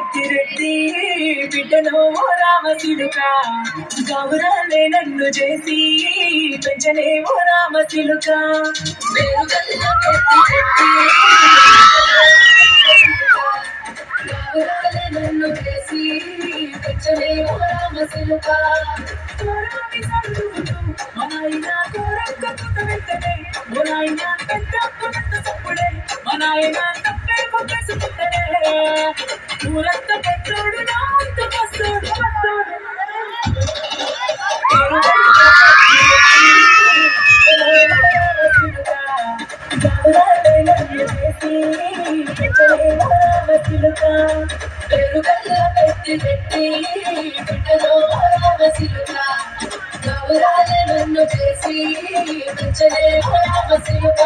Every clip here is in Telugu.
పెద్దిరెడ్డి బిడ్డలో రామశిలుక గౌరాలే నన్ను చేసి పెంచలేమో రామశిలుక గౌరాలే నన్ను చేసి పెంచలేమో రామశిలుక మనాయన కోరక్క పుట్ట వెంటనే మనాయన పెద్ద పుట్ట తప్పుడే మనాయన తప్పే కొట్టేసి పుట్టనే ఊరంత పెద్దోడు నా ముందు వస్తాడు పెరుగల్ల పెట్టి బిడ్డలో రామశిలుక గౌరాలే నన్ను చేసి పెంచలే రామశిలుక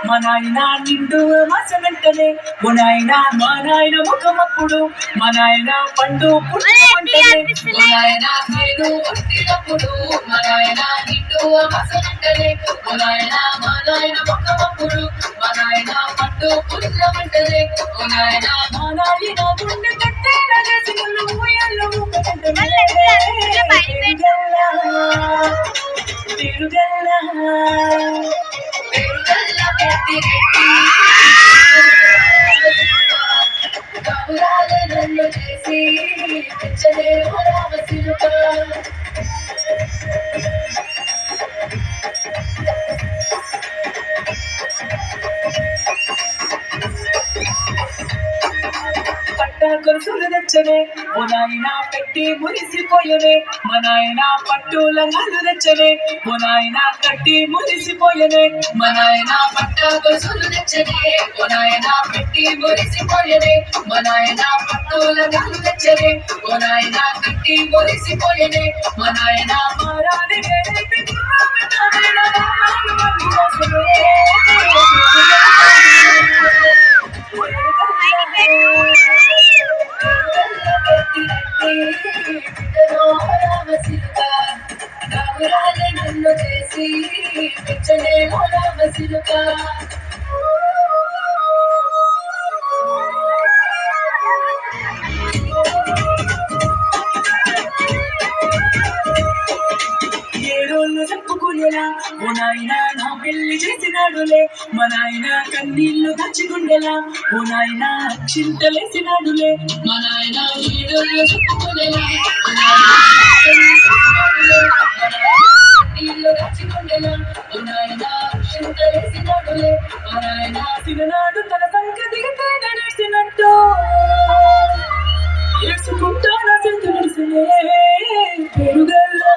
మా నాయన నిండు మాసనంటనే ఓ నాయన మా నాయన ముఖమప్పుడు మా నాయన పండు పుట్టమంటనే ఓ నాయన నేను పుట్టినప్పుడు మా నాయన నిండు మాసనంటనే ఓ నాయన మా నాయన ముఖమప్పుడు మా నాయన పండు పుట్టమంటనే ఓ నాయన మా నాయన గుండె కట్టేలా చేసి నన్ను ఊయల్లో ఊపకంటనే గౌరాలే నన్ను చేసి పెంచలేమో రామశిలుక కొలుసులు తెచ్చనే ఓ నాయన పెట్టి మురిసిపోయనే మా నాయన పట్టుల నన్ను తెచ్చనే ఓ నాయన కట్టి మురిసిపోయనే మా నాయన పట్ట కొలుసులు తెచ్చనే ఓ నాయన పెట్టి మురిసిపోయనే మా నాయన పట్టుల నన్ను తెచ్చనే ఓ నాయన కట్టి మురిసిపోయనే మా నాయన మారాని గౌరాలే నన్ను చేసి పెంచలేమో రామశిలుక ఏడోళ్ళు చెప్పుకునేలా ఓ నాయన నా పెళ్లి చేసినాడులే మా నాయన కన్నీళ్లు దాచుకుండేలా ఓ నాయన చింతలేసినాడులే మా నాయన ఏడోళ్ళు చెప్పుకునేలా కన్నీళ్లు దాచుకుండేలా ఓ నాయన చింతలేసినాడులే మా నాయన సిననాడు తన సంగతి నడిచినట్టు ఏసుకుంటా నా చింత నడిసినే పెరుగల్లా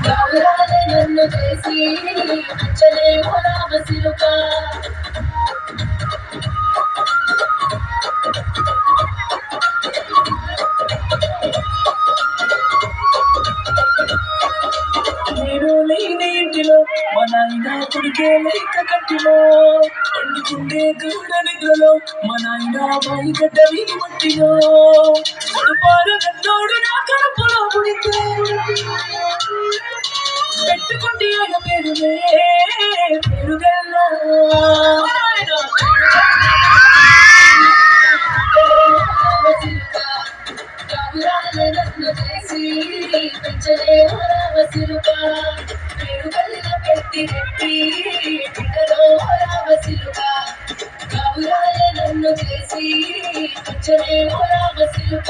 గౌరాలే నన్ను చేసి పెంచలేమో రామశిలుక నేను లేని ఇంటిలో మా నాయన కొడుకే లేక కట్టిలో పండుకుండే గూడ నిద్రలో మా నాయన బాయి గడ్డ వీధి మట్టిలో పారగన్నోడు నా కడుపులో పుడితే పెట్టుకుంటే ఆయన పేరులే పెరుగల్లా గౌరాలే నన్ను చేసి పెంచలేమో రామశిలుక పెరుగల్ల పెద్దిరెడ్డి బిడ్డలో రామశిలుక గౌరాలే నన్ను చేసి పెంచలేమో రామశిలుక